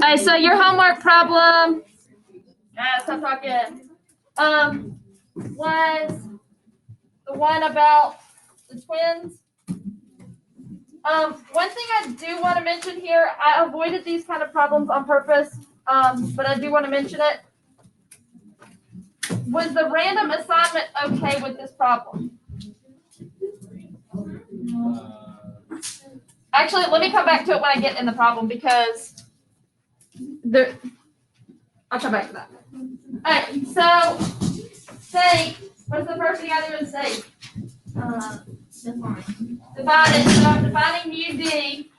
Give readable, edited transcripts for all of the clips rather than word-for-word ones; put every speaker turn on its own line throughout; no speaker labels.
Okay, so your homework problem, stop talking, was the one about the twins. One thing I do want to mention here, I avoided these kind of problems on purpose, but I do want to mention it. Was the random assignment okay with this problem? Actually, let me come back to it when I get in the problem because I'll come back to that. Alright, so steak. What's the first thing I do in steak? Divide it. So I'm defining mu d.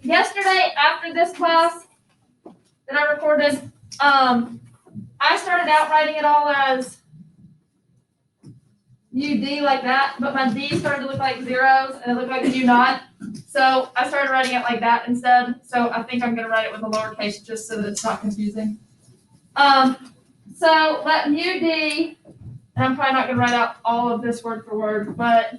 Yesterday after this class that I recorded, I started out writing it all as mu d like that, but my d started to look like zeros and it looked like a u naught. So I started writing it like that instead. So I think I'm going to write it with a lowercase just so that it's not confusing. So let mu d, and I'm probably not going to write out all of this word for word, but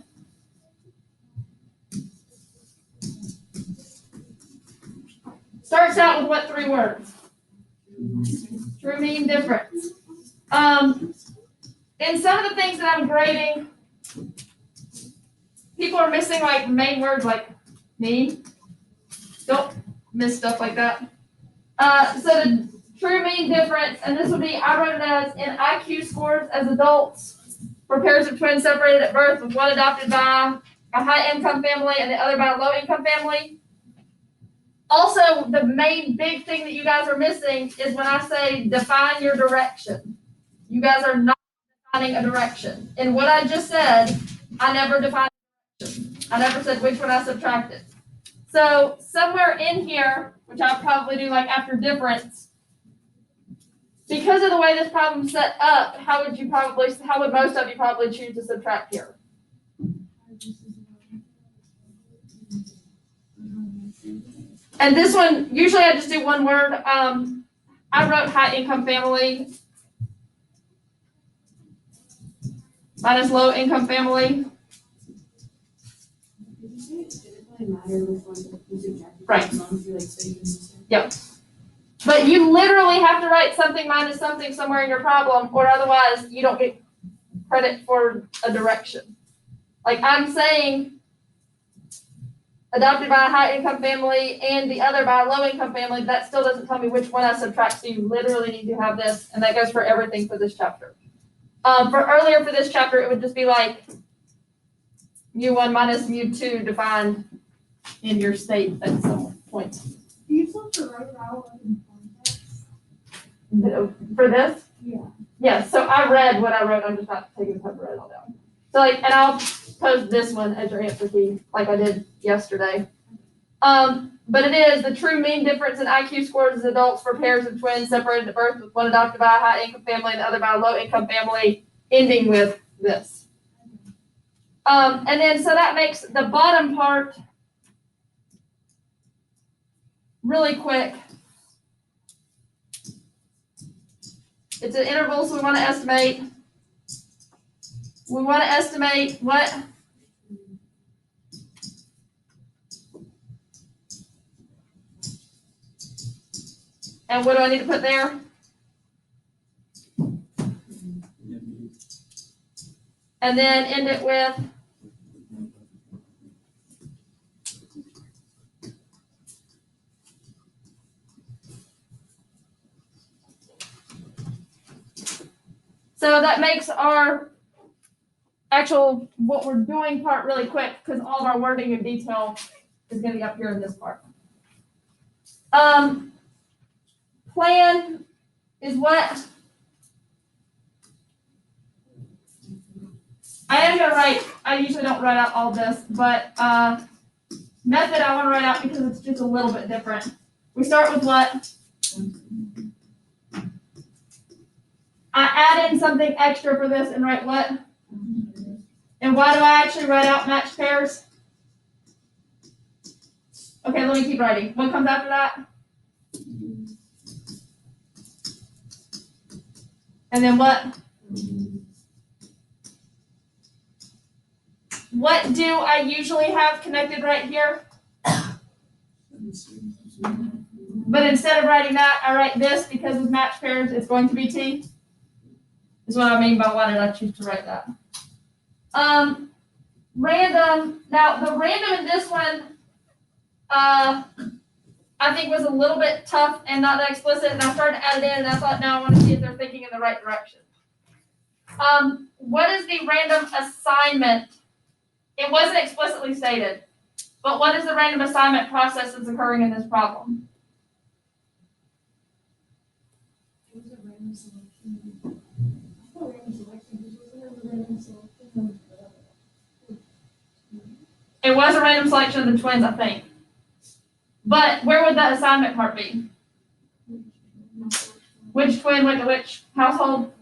starts out with what 3 words? True, mean, difference. In some of the things that I'm grading, people are missing like main words like mean. Don't miss stuff like that. So the true, mean, difference, and this would be, I wrote it as in IQ scores as adults for pairs of twins separated at birth with one adopted by a high income family and the other by a low income family. Also, the main big thing that you guys are missing is when I say define your direction. You guys are not defining a direction. In what I just said, I never defined a direction. I never said which one I subtracted. So somewhere in here, which I'll probably do like after difference, because of the way this problem's set up, how would most of you probably choose to subtract here? And this one, usually I just do one word. I wrote high income family minus low income family. Right. Yep. But you literally have to write something minus something somewhere in your problem, or otherwise you don't get credit for a direction. Like I'm saying, adopted by a high income family and the other by a low income family, that still doesn't tell me which one I subtract. So you literally need to have this, and that goes for everything for this chapter. For this chapter, it would just be like mu1 minus mu2 defined in your state at some point.
Do you still have to write it out in context?
For this?
Yeah.
Yeah, so I read what I wrote. I'm just not taking the time to write it all down. So and I'll post this one as your answer key, like I did yesterday. But it is the true mean difference in IQ scores as adults for pairs of twins separated at birth with one adopted by a high income family and the other by a low income family, ending with this. And then so that makes the bottom part really quick. It's an interval, so we want to estimate. We want to estimate what? And what do I need to put there? And then end it with so that makes our actual what we're doing part really quick because all of our wording and detail is going to be up here in this part. Plan is what? I am going to write, I usually don't write out all this, but method I want to write out because it's just a little bit different. We start with what? I add in something extra for this and write what? And why do I actually write out matched pairs? Okay, let me keep writing. What comes after that? And then what? What do I usually have connected right here? But instead of writing that, I write this because with match pairs, it's going to be T. Is what I mean by why did I choose to write that. Random, now the random in this one, I think was a little bit tough and not that explicit, and I started to add it in, and I thought, now I want to see if they're thinking in the right direction. What is the random assignment? It wasn't explicitly stated, but what is the random assignment process that's occurring in this problem?
It was a random selection. I thought random selection, because wasn't it a random selection?
It was a random selection of the twins, I think. But where would that assignment part be? Which twin went to which household?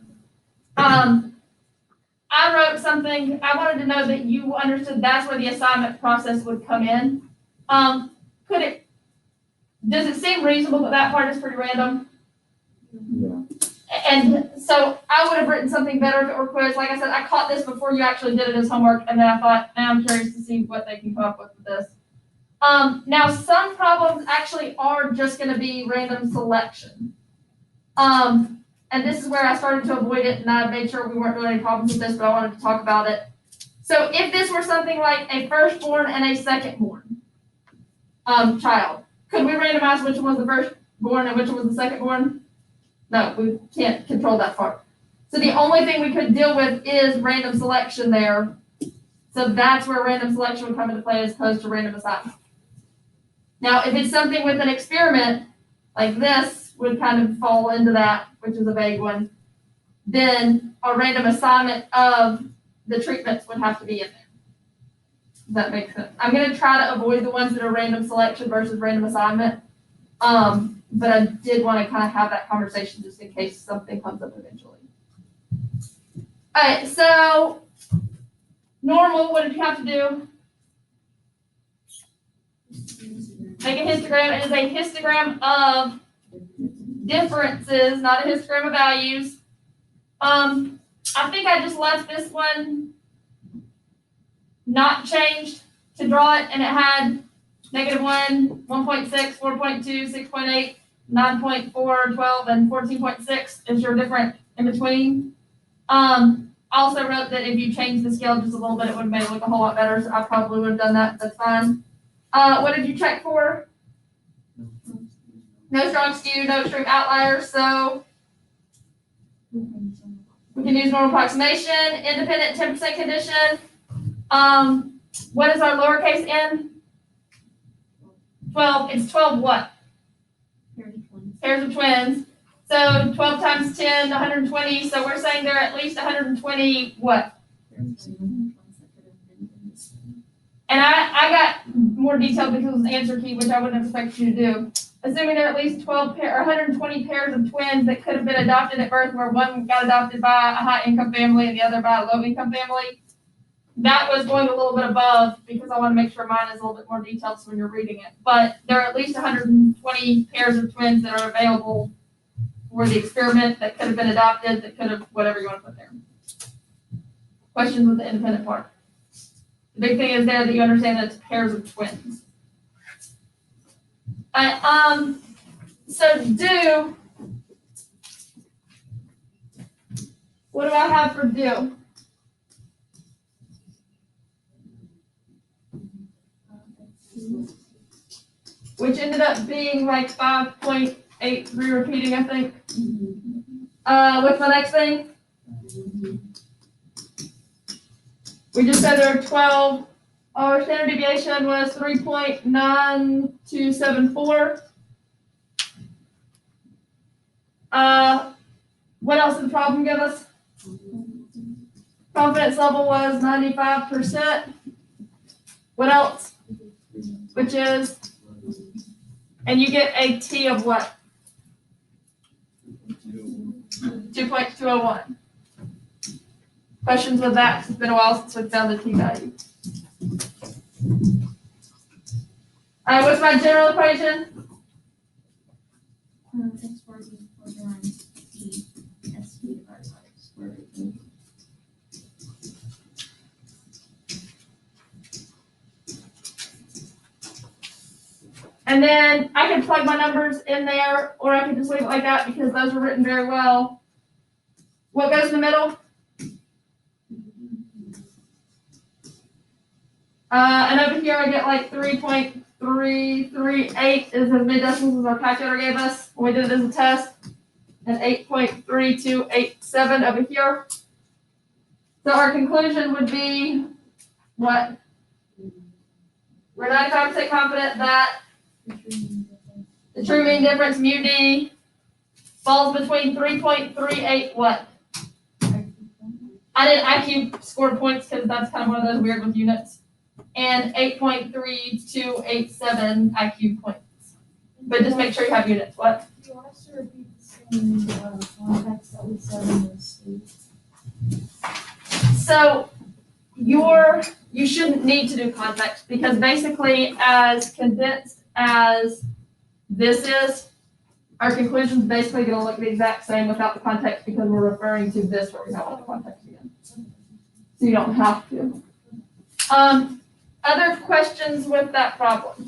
I wrote something, I wanted to know that you understood that's where the assignment process would come in. Does it seem reasonable that that part is pretty random?
Yeah.
And so I would have written something better if it were quiz. Like I said, I caught this before you actually did it as homework, and then I thought, now I'm curious to see what they can come up with this. Now some problems actually are just going to be random selection. And this is where I started to avoid it, and I made sure we weren't doing any problems with this, but I wanted to talk about it. So if this were something like a firstborn and a secondborn child, could we randomize which one was the firstborn and which one was the secondborn? No, we can't control that part. So the only thing we could deal with is random selection there. So that's where random selection would come into play as opposed to random assignment. Now, if it's something with an experiment, like this would kind of fall into that, which is a vague one, then a random assignment of the treatments would have to be in there. Does that make sense? I'm going to try to avoid the ones that are random selection versus random assignment. But I did want to kind of have that conversation just in case something comes up eventually. All right, so normal, what did you have to do? Make a histogram. It is a histogram of differences, not a histogram of values. I think I just left this one not changed to draw it, and it had -1, 1.6, 4.2, 6.8, 9.4, 12, and 14.6 is your different in between. I also wrote that if you change the scale just a little bit, it would have made it look a whole lot better, so I probably would have done that. That's fine. What did you check for? No strong skew, no extreme outliers, so we can use normal approximation, independent 10% condition. What is our lowercase n? 12. It's 12 what? Pairs of twins. So 12 times 10, 120. So we're saying there are at least 120 what? And I got more detailed because it was an answer key, which I wouldn't have expected you to do. Assuming there are at least 12 or 120 pairs of twins that could have been adopted at birth, where one got adopted by a high-income family and the other by a low-income family. That was going a little bit above because I want to make sure mine is a little bit more detailed so when you're reading it. But there are at least 120 pairs of twins that are available for the experiment that could have been adopted, that could have, whatever you want to put there. Questions with the independent part. The big thing is there that you understand that it's pairs of twins. So do, what do I have for do? Which ended up being like 5.83 repeating, I think. What's the next thing? We just said there are 12. Our standard deviation was 3.9274. What else did the problem give us? Confidence level was 95%. What else? Which is, and you get a T of what? 2.201. Questions with that? It's been a while since we've found the T value. All right, what's my general equation?
X squared equals 4 times E S P divided by X squared.
And then I could plug my numbers in there, or I could just leave it like that because those were written very well. What goes in the middle? And over here I get like 3.338 is as many decimals as our calculator gave us when we did it as a test, and 8.3287 over here. So our conclusion would be what? We're 95% confident that the true mean difference mu d falls between 3.38 what? I did IQ scored points because that's kind of one of those weird with units. And 8.3287 IQ points. But just make sure you have units. What?
Do you want us to repeat the same context that we said in the state?
So you shouldn't need to do context because basically as condensed as this is, our conclusion's basically going to look the exact same without the context because we're referring to this where we have all the context again. So you don't have to. Other questions with that problem?